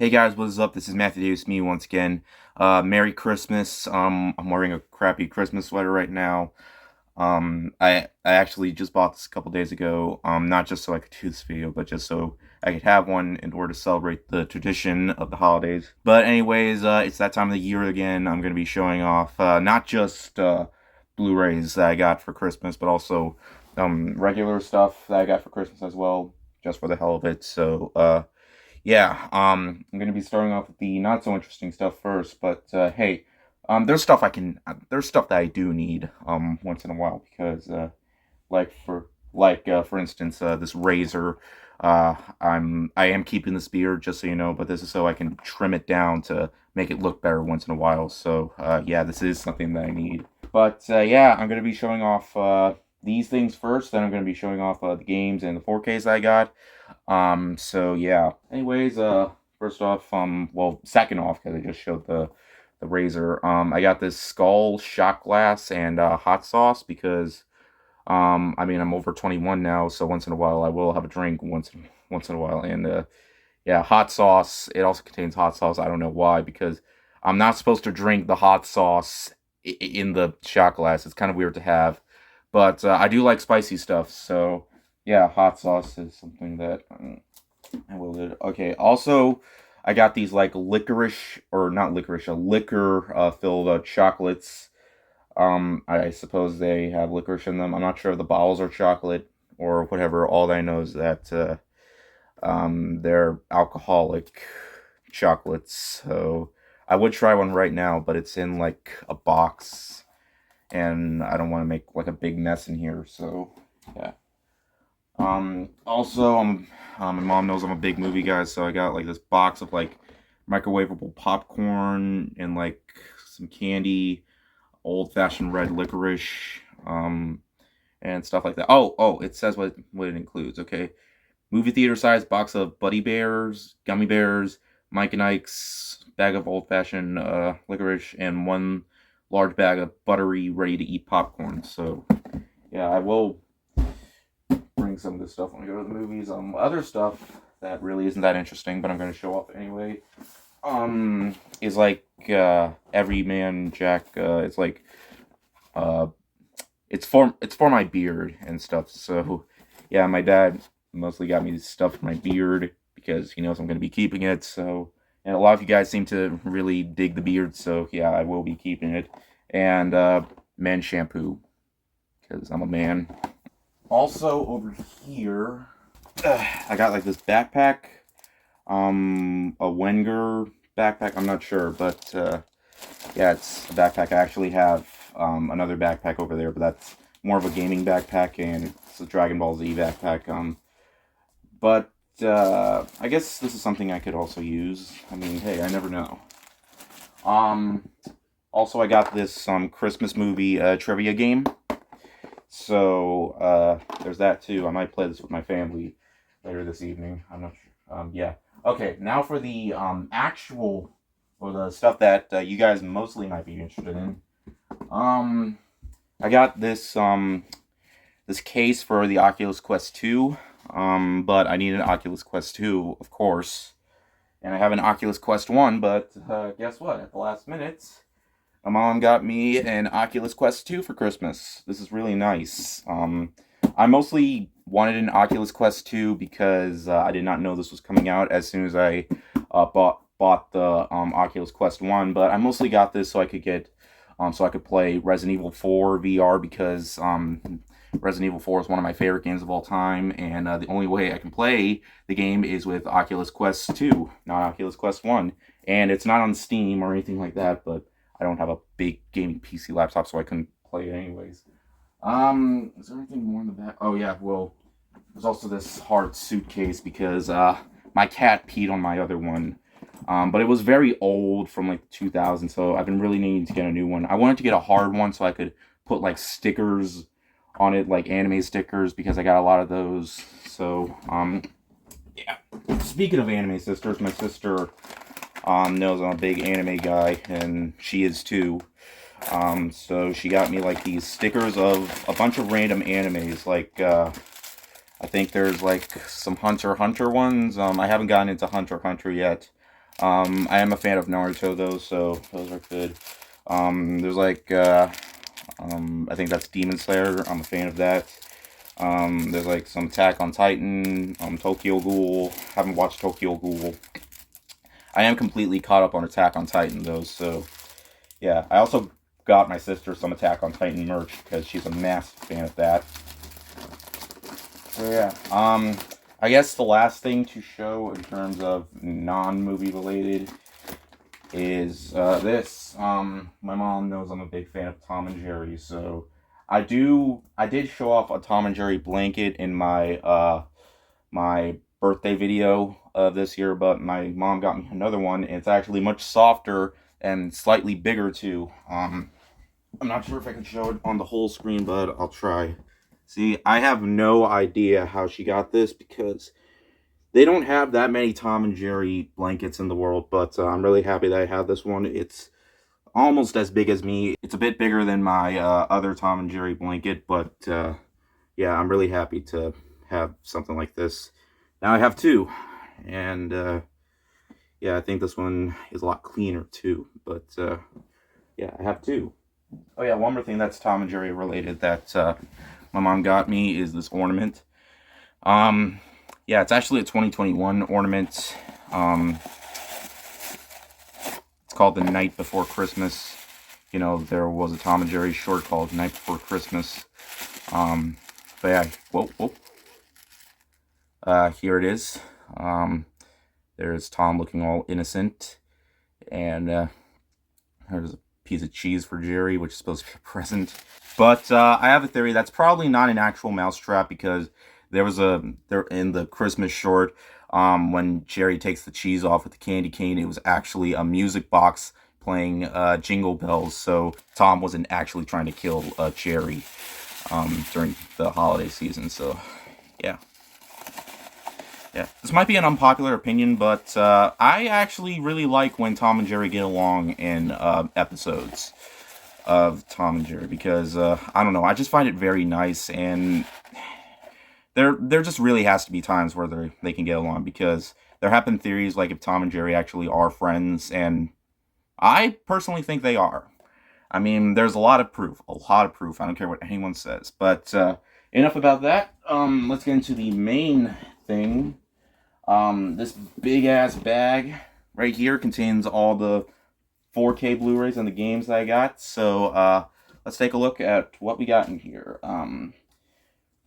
Hey guys, what is up? This is Matthew Davis, me once again. Merry Christmas. I'm wearing a crappy Christmas sweater right now. I actually just bought this a couple days ago. Not just so I could do this video, but just so I could have one in order to celebrate the tradition of the holidays. But anyways, it's that time of the year again. I'm gonna be showing off not just Blu-rays that I got for Christmas, but also regular stuff that I got for Christmas as well, just for the hell of it. So yeah, I'm gonna be starting off with the not so interesting stuff first, but hey, there's stuff that I do need once in a while because for instance this razor, I am keeping this beard just so you know, but this is so I can trim it down to make it look better once in a while. So yeah, this is something that I need. But yeah, I'm gonna be showing off these things first, then I'm gonna be showing off the games and the 4Ks I got. So yeah. Anyways, first off, well, second off, because I just showed the razor. I got this skull shot glass and hot sauce because I mean, I'm over 21 now, so once in a while I will have a drink once in a while. And yeah, hot sauce. It also contains hot sauce. I don't know why, because I'm not supposed to drink the hot sauce in the shot glass. It's kind of weird to have, but I do like spicy stuff, so yeah, hot sauce is something that I will do. Okay, also, I got these like licorice, or not licorice, a liquor filled chocolates. I suppose they have licorice in them. I'm not sure if the bottles are chocolate or whatever. All I know is that they're alcoholic chocolates. So I would try one right now, but it's in like a box, and I don't want to make like a big mess in here. So yeah. Also, my mom knows I'm a big movie guy, so I got like this box of like microwavable popcorn and like some candy, old-fashioned red licorice, and stuff like that. Oh, it says what it includes. Okay, movie theater size box of Buddy Bears, gummy bears, Mike and Ike's bag of old-fashioned licorice, and one large bag of buttery, ready-to-eat popcorn. So yeah, I will bring some of this stuff when we go to the movies. Other stuff that really isn't that interesting, but I'm going to show off anyway. Is like Everyman Jack. It's like it's for my beard and stuff. So yeah, my dad mostly got me this stuff for my beard because he knows I'm going to be keeping it. So, and a lot of you guys seem to really dig the beard. So yeah, I will be keeping it. And man shampoo because I'm a man. Also over here, I got like this backpack, a Wenger backpack. I'm not sure, but yeah, it's a backpack. I actually have another backpack over there, but that's more of a gaming backpack, and it's a Dragon Ball Z backpack. But I guess this is something I could also use. I mean, hey, I never know. Also, I got this Christmas movie trivia game. So, there's that too. I might play this with my family later this evening. I'm not sure. Yeah. Okay, now for the for the stuff that you guys mostly might be interested in. I got this this case for the Oculus Quest 2. But I need an Oculus Quest 2, of course. And I have an Oculus Quest 1, but guess what? At the last minute, my mom got me an Oculus Quest 2 for Christmas. This is really nice. I mostly wanted an Oculus Quest 2 because I did not know this was coming out as soon as I bought the Oculus Quest 1. But I mostly got this so I could get so I could play Resident Evil 4 VR because Resident Evil 4 is one of my favorite games of all time, and the only way I can play the game is with Oculus Quest 2, not Oculus Quest 1. And it's not on Steam or anything like that, but I don't have a big gaming PC laptop, so I couldn't play it anyways. Is there anything more in the back? Oh yeah, well, there's also this hard suitcase because my cat peed on my other one. But it was very old from like 2000, so I've been really needing to get a new one. I wanted to get a hard one so I could put like stickers on it, like anime stickers, because I got a lot of those. So, yeah. Speaking of anime sisters, my sister knows I'm a big anime guy, and she is too. So she got me like these stickers of a bunch of random animes, like I think there's like some Hunter x Hunter ones. I haven't gotten into Hunter x Hunter yet. I am a fan of Naruto though, so those are good. There's like I think that's Demon Slayer. I'm a fan of that. There's like some Attack on Titan, Tokyo Ghoul. Haven't watched Tokyo Ghoul. I am completely caught up on Attack on Titan though, so yeah. I also got my sister some Attack on Titan merch because she's a massive fan of that. So yeah. I guess the last thing to show in terms of non-movie related is this. My mom knows I'm a big fan of Tom and Jerry, so I did show off a Tom and Jerry blanket in my birthday video this year, but my mom got me another one. And it's actually much softer and slightly bigger too. I'm not sure if I can show it on the whole screen, but I'll try. See, I have no idea how she got this because they don't have that many Tom and Jerry blankets in the world, but I'm really happy that I have this one. It's almost as big as me. It's a bit bigger than my other Tom and Jerry blanket, but yeah, I'm really happy to have something like this. Now I have two, and yeah, I think this one is a lot cleaner too, but yeah, I have two. Oh yeah, one more thing that's Tom and Jerry related that my mom got me is this ornament. Yeah, it's actually a 2021 ornament. It's called The Night Before Christmas. You know, there was a Tom and Jerry short called Night Before Christmas. But yeah, whoa. Here it is. There's Tom looking all innocent. And there's a piece of cheese for Jerry, which is supposed to be a present. But I have a theory that's probably not an actual mousetrap because there in the Christmas short, when Jerry takes the cheese off with the candy cane, it was actually a music box playing Jingle Bells. So Tom wasn't actually trying to kill Jerry during the holiday season. So yeah. Yeah, this might be an unpopular opinion, but I actually really like when Tom and Jerry get along in episodes of Tom and Jerry because I don't know, I just find it very nice, and there just really has to be times where they can get along because there have been theories like if Tom and Jerry actually are friends, and I personally think they are. I mean, there's a lot of proof. I don't care what anyone says. But enough about that. Let's get into the main thing. This big ass bag right here contains all the 4K Blu-rays and the games that I got. So let's take a look at what we got in here.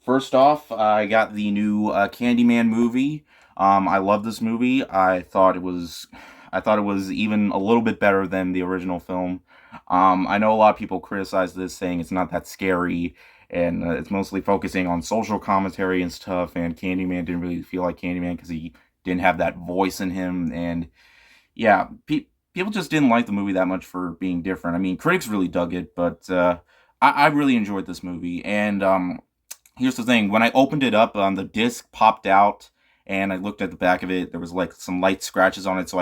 First off, I got the new Candyman movie. I love this movie. I thought it was even a little bit better than the original film. I know a lot of people criticize this, saying it's not that scary, and it's mostly focusing on social commentary and stuff, and Candyman didn't really feel like Candyman because he didn't have that voice in him, and yeah, people just didn't like the movie that much for being different. I mean, critics really dug it, but I really enjoyed this movie, and here's the thing. When I opened it up, the disc popped out, and I looked at the back of it. There was like some light scratches on it, so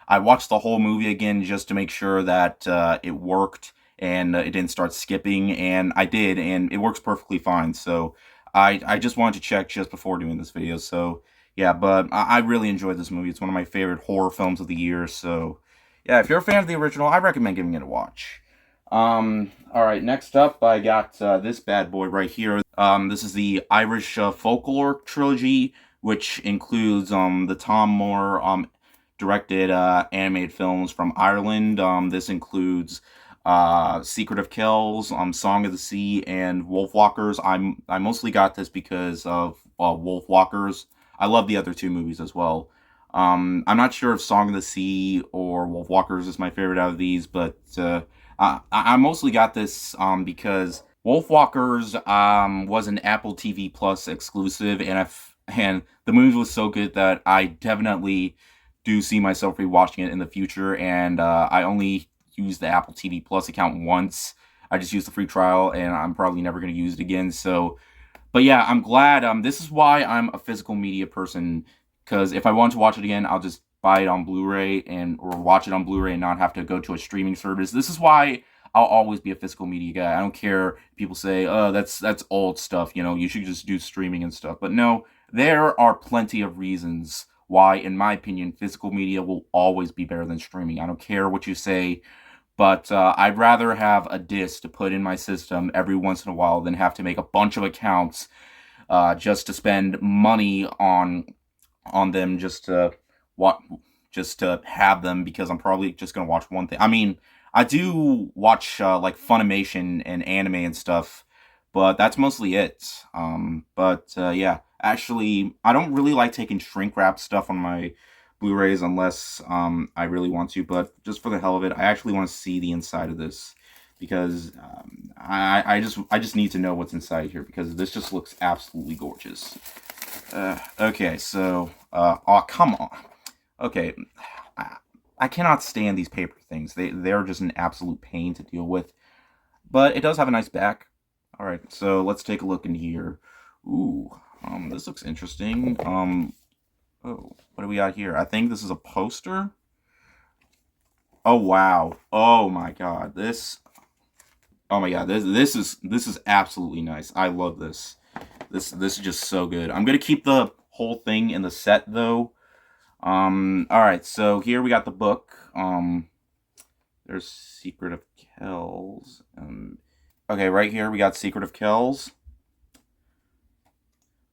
I watched the whole movie again just to make sure that it worked and it didn't start skipping, and I did, and it works perfectly fine. So I just wanted to check just before doing this video. So yeah, but I really enjoyed this movie. It's one of my favorite horror films of the year. So yeah, if you're a fan of the original, I recommend giving it a watch. Alright, next up, I got this bad boy right here. This is the Irish Folklore Trilogy, which includes the Tom Moore directed animated films from Ireland. This includes Secret of Kells, Song of the Sea, and Wolfwalkers. I mostly got this because of Wolfwalkers. I love the other two movies as well. I'm not sure if Song of the Sea or Wolfwalkers is my favorite out of these, but I mostly got this because Wolfwalkers was an Apple TV Plus exclusive, and the movie was so good that I definitely do see myself rewatching it in the future. And I only used the Apple TV Plus account once. I just used the free trial, and I'm probably never going to use it again. So, but yeah, I'm glad. This is why I'm a physical media person, because if I want to watch it again, I'll just buy it on Blu-ray or watch it on Blu-ray and not have to go to a streaming service. This is why I'll always be a physical media guy. I don't care if people say, "Oh, that's old stuff. You know, you should just do streaming and stuff." But no, there are plenty of reasons why, in my opinion, physical media will always be better than streaming. I don't care what you say, but I'd rather have a disc to put in my system every once in a while than have to make a bunch of accounts just to spend money on them what just to have them because I'm probably just gonna watch one thing. I mean, I do watch like Funimation and anime and stuff, but that's mostly it. But yeah, actually, I don't really like taking shrink wrap stuff on my Blu-rays unless I really want to. But just for the hell of it, I actually want to see the inside of this because I just need to know what's inside here because this just looks absolutely gorgeous. Okay, so oh come on. Okay, I cannot stand these paper things. They're just an absolute pain to deal with. But it does have a nice back. All right, so let's take a look in here. Ooh, this looks interesting. Oh, what do we got here? I think this is a poster. Oh wow. Oh my god. Oh my god. This is absolutely nice. I love this. This is just so good. I'm gonna keep the whole thing in the set though. Alright, so here we got the book. There's Secret of Kells. Okay, right here we got Secret of Kells.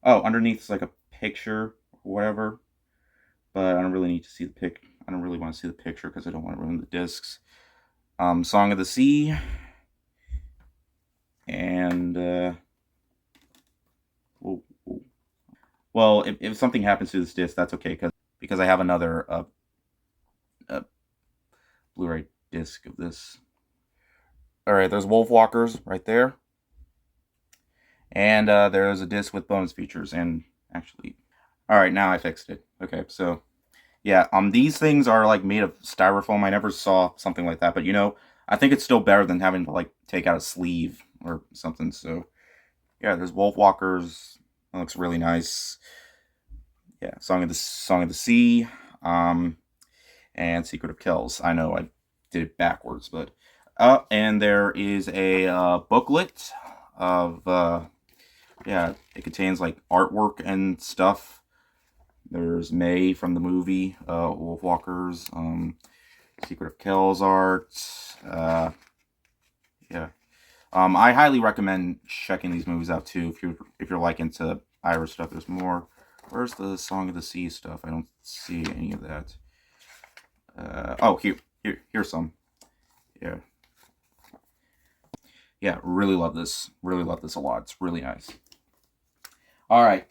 Oh, underneath is like a picture or whatever. But I don't really need to see the pic. I don't really want to see the picture because I don't want to ruin the discs. Song of the Sea. And, whoa, whoa. Well, if something happens to this disc, that's okay because I have another Blu-ray disc of this. Alright, there's Wolfwalkers right there. And there's a disc with bonus features. And actually, alright, now I fixed it. Okay, so yeah, these things are like made of styrofoam. I never saw something like that, but you know, I think it's still better than having to like take out a sleeve or something. So yeah, there's Wolfwalkers. That looks really nice. Yeah, Song of the Sea, and Secret of Kells. I know I did it backwards, but and there is a booklet of yeah, it contains like artwork and stuff. There's May from the movie, Wolfwalkers, Secret of Kells art. Yeah. I highly recommend checking these movies out too if you're like into Irish stuff. There's more. Where's the Song of the Sea stuff? I don't see any of that. Oh, here's some. Yeah. Yeah, really love this. Really love this a lot. It's really nice. All right,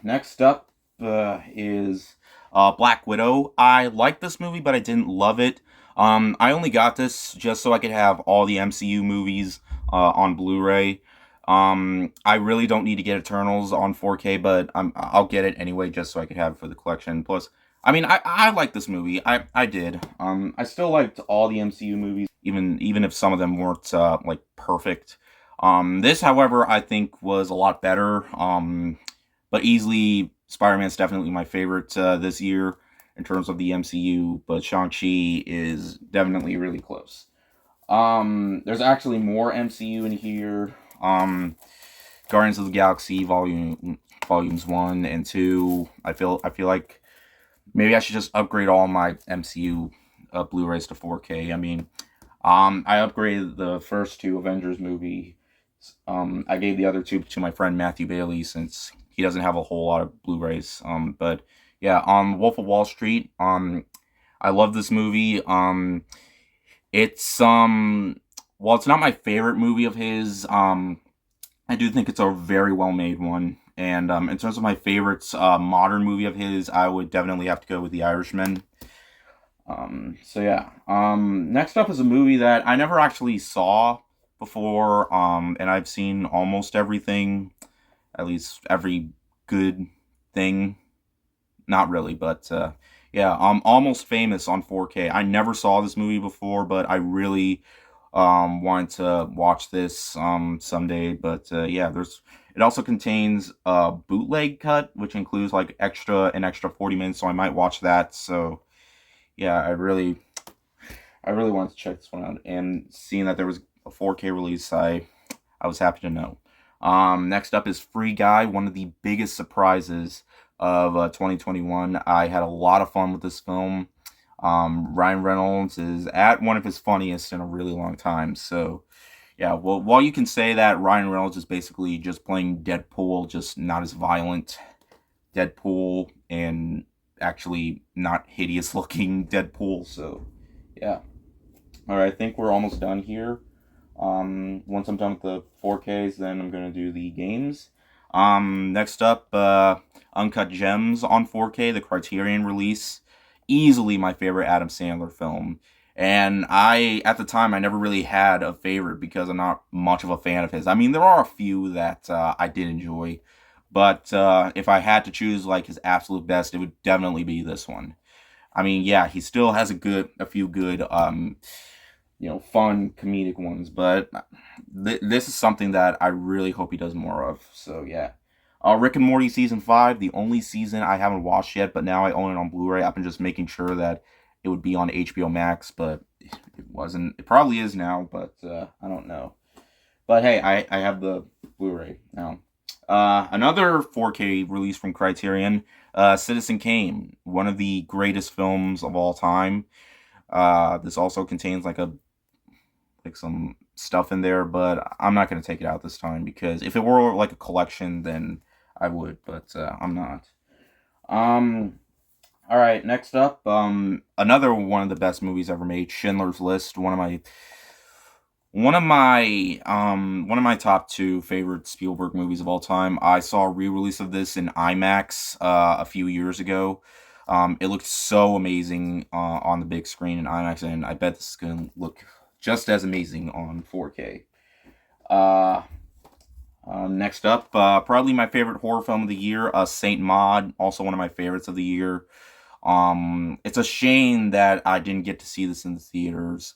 next up is Black Widow. I like this movie, but I didn't love it. I only got this just so I could have all the MCU movies on Blu-ray. I really don't need to get Eternals on 4K, but I'll get it anyway just so I could have it for the collection. Plus, I mean, I like this movie. I did. I still liked all the MCU movies, even if some of them weren't like perfect. This, however, I think was a lot better. But easily, Spider-Man's definitely my favorite this year in terms of the MCU. But Shang-Chi is definitely really close. There's actually more MCU in here. Guardians of the Galaxy volumes 1 and 2. I feel like maybe I should just upgrade all my MCU Blu-rays to 4K. I mean, I upgraded the first two Avengers movies. I gave the other two to my friend Matthew Bailey since he doesn't have a whole lot of Blu-rays. But yeah, Wolf of Wall Street. I love this movie. It's well, it's not my favorite movie of his. I do think it's a very well made one. And in terms of my favorite modern movie of his, I would definitely have to go with The Irishman. So yeah. Next up is a movie that I never actually saw before, and I've seen almost everything, at least every good thing. Not really, but yeah, Almost Famous on 4K. I never saw this movie before, but I really wanted to watch this someday. But yeah, it also contains a bootleg cut, which includes like an extra 40 minutes, so I might watch that. So yeah, I really wanted to check this one out, and seeing that there was a 4K release, I was happy to know. Next up is Free Guy, one of the biggest surprises of 2021. I had a lot of fun with this film. Ryan Reynolds is at one of his funniest in a really long time. So, yeah, well, while you can say that Ryan Reynolds is basically just playing Deadpool, just not as violent Deadpool and actually not hideous looking Deadpool. So, yeah. All right, I think we're almost done here. Once I'm done with the 4Ks, then I'm gonna do the games. Next up, Uncut Gems on 4K, the Criterion release. Easily my favorite Adam Sandler film. And at the time, I never really had a favorite because I'm not much of a fan of his. I mean, there are a few that I did enjoy, but if I had to choose like his absolute best, it would definitely be this one. I mean, yeah, he still has a few good, fun comedic ones, but this is something that I really hope he does more of. So yeah, Rick and Morty season 5, the only season I haven't watched yet, but now I own it on Blu-ray. I've been just making sure that it would be on HBO Max, but it wasn't. It probably is now, but I don't know. But hey, I have the Blu-ray now. Another 4K release from Criterion, Citizen Kane, one of the greatest films of all time. This also contains like some stuff in there, but I'm not gonna take it out this time because if it were like a collection, then I would, but I'm not. Um, all right, next up, another one of the best movies ever made, Schindler's List, one of my top two favorite Spielberg movies of all time. I saw a re-release of this in IMAX a few years ago. It looked so amazing on the big screen in IMAX, and I bet this is gonna look just as amazing on 4K. Uh, Next up, probably my favorite horror film of the year, Saint Maud, also one of my favorites of the year. It's a shame that I didn't get to see this in the theaters.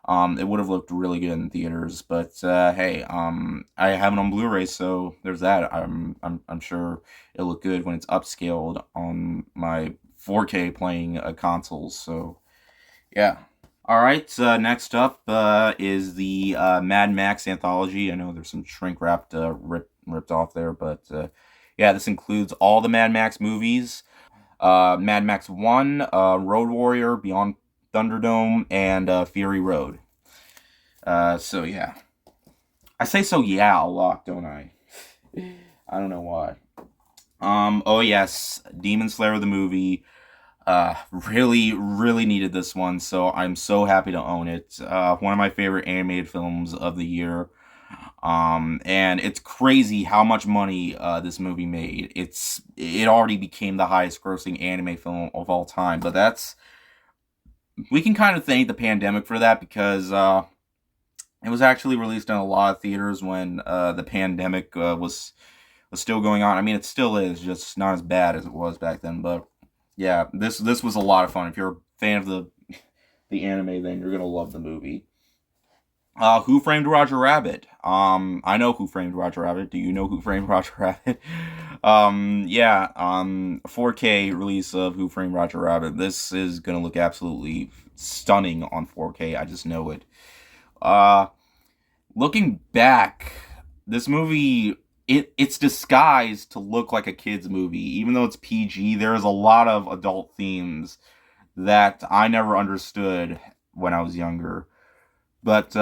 It would have looked really good in theaters, but hey, I have it on Blu-ray, so there's that. I'm sure it'll look good when it's upscaled on my 4K playing consoles. So yeah. All right. Next up is the Mad Max Anthology. I know there's some shrink wrapped ripped off there, but yeah, this includes all the Mad Max movies. Mad Max 1, Road Warrior, Beyond Thunderdome, and Fury Road. So yeah. I say so yeah a lot, don't I? I don't know why. Oh yes, Demon Slayer the movie. Really, really needed this one, so I'm so happy to own it. One of my favorite animated films of the year. And it's crazy how much money this movie made. It already became the highest grossing anime film of all time, but we can kind of thank the pandemic for that because it was actually released in a lot of theaters when the pandemic was still going on. I mean, it still is, just not as bad as it was back then. But yeah, this was a lot of fun. If you're a fan of the anime, then you're gonna love the movie. Who Framed Roger Rabbit? I know Who Framed Roger Rabbit. Do you know Who Framed Roger Rabbit? Yeah. 4K release of Who Framed Roger Rabbit. This is gonna look absolutely stunning on 4K. I just know it. Uh, Looking back, this movie it's disguised to look like a kids movie, even though it's PG. There is a lot of adult themes that I never understood when I was younger. But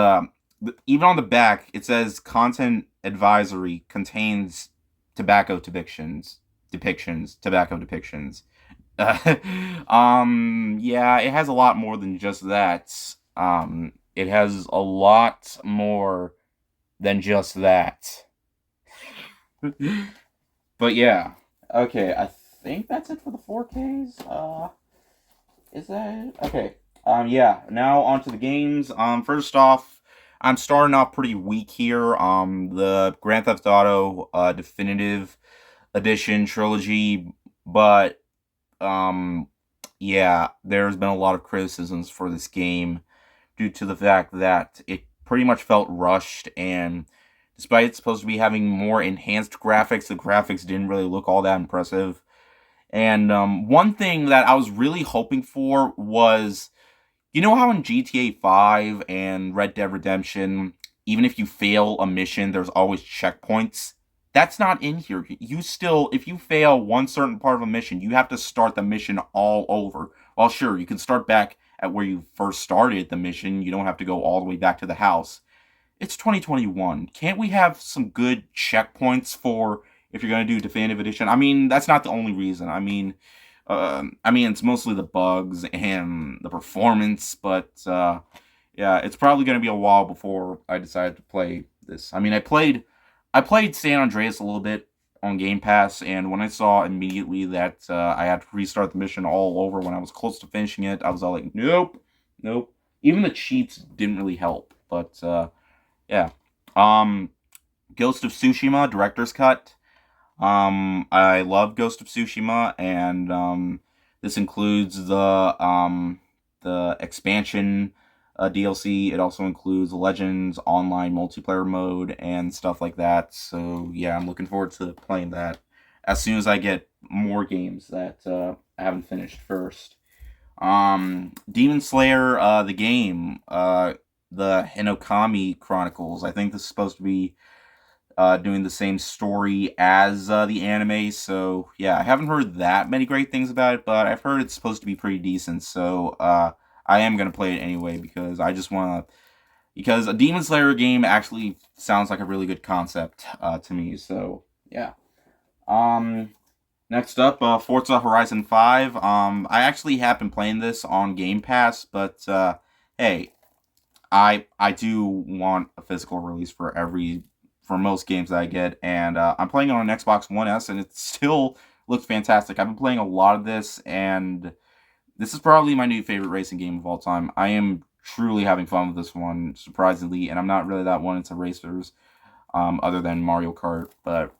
even on the back, it says content advisory contains tobacco depictions. Yeah, it has a lot more than just that. It has a lot more than just that. But yeah, okay. I think that's it for the 4Ks. Is that it? Okay? Yeah. Now on to the games. First off, I'm starting off pretty weak here. The Grand Theft Auto Definitive Edition Trilogy, but um, yeah, there's been a lot of criticisms for this game due to the fact that it pretty much felt rushed, and despite it supposed to be having more enhanced graphics, the graphics didn't really look all that impressive. And one thing that I was really hoping for was, you know how in GTA 5 and Red Dead Redemption, even if you fail a mission, there's always checkpoints That's not in here. You still, if you fail one certain part of a mission, you have to start the mission all over. Well, sure, you can start back at where you first started the mission. You don't have to go all the way back to the house. It's 2021. Can't we have some good checkpoints for if you're going to do definitive edition? I mean, that's not the only reason. I mean, it's mostly the bugs and the performance, but yeah, it's probably going to be a while before I decide to play this. I mean, I played San Andreas a little bit on Game Pass, and when I saw immediately that I had to restart the mission all over when I was close to finishing it, I was all like, nope, nope. Even the cheats didn't really help, but yeah. Um, Ghost of Tsushima Director's Cut. I love Ghost of Tsushima, and this includes the expansion DLC. It also includes Legends online multiplayer mode and stuff like that. So yeah, I'm looking forward to playing that as soon as I get more games that I haven't finished first. Demon Slayer, the game, the Hinokami Chronicles. I think this is supposed to be doing the same story as the anime. So yeah, I haven't heard that many great things about it, but I've heard it's supposed to be pretty decent. So I am gonna play it anyway because I just wanna. Because a Demon Slayer game actually sounds like a really good concept to me. So yeah. Um, Next up, Forza Horizon 5. I actually have been playing this on Game Pass, but hey, I do want a physical release for most games that I get, and I'm playing it on an Xbox One S, and it still looks fantastic. I've been playing a lot of this, and this is probably my new favorite racing game of all time. I am truly having fun with this one, surprisingly, and I'm not really that one into racers, other than Mario Kart, but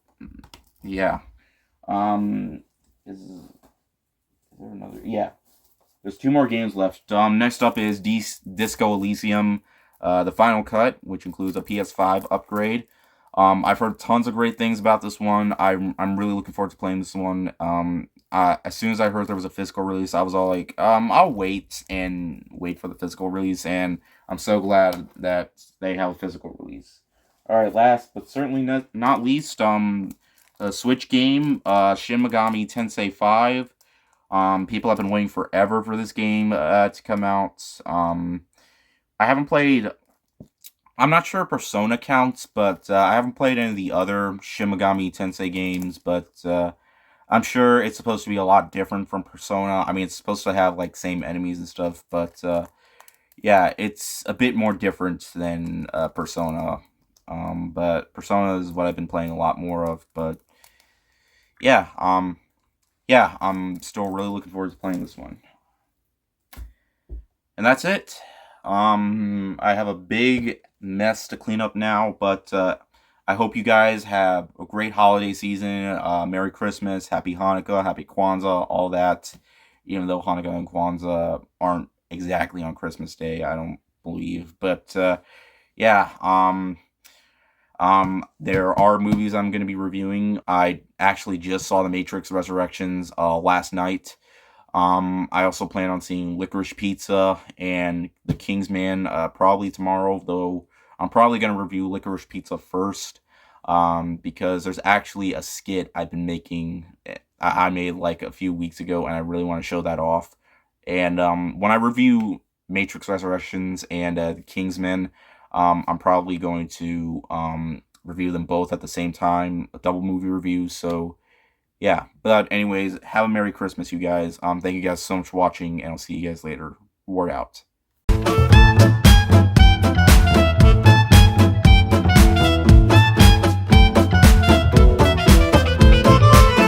yeah. Is there another? Yeah. There's two more games left. Next up is Disco Elysium, the final cut, which includes a PS5 upgrade. I've heard tons of great things about this one. I'm really looking forward to playing this one. As soon as I heard there was a physical release, I was all like, I'll wait for the physical release, and I'm so glad that they have a physical release. All right, last but certainly not least, a Switch game, Shin Megami Tensei 5. People have been waiting forever for this game to come out. I haven't played. I'm not sure Persona counts, but I haven't played any of the other Shin Megami Tensei games. But I'm sure it's supposed to be a lot different from Persona. I mean, it's supposed to have like same enemies and stuff, but yeah, it's a bit more different than Persona. But Persona is what I've been playing a lot more of. But yeah, yeah, I'm still really looking forward to playing this one. And that's it. I have a big mess to clean up now, but I hope you guys have a great holiday season. Merry Christmas, Happy Hanukkah, Happy Kwanzaa, all that. Even though Hanukkah and Kwanzaa aren't exactly on Christmas Day, I don't believe. But yeah, there are movies I'm going to be reviewing. I actually just saw The Matrix Resurrections last night. I also plan on seeing Licorice Pizza and The Kingsman probably tomorrow, though I'm probably going to review Licorice Pizza first because there's actually a skit I've been making. I made like a few weeks ago, and I really want to show that off. And when I review Matrix Resurrections and The Kingsman, I'm probably going to review them both at the same time, a double movie review. So yeah, but anyways, have a Merry Christmas, you guys. Thank you guys so much for watching, and I'll see you guys later. Word out.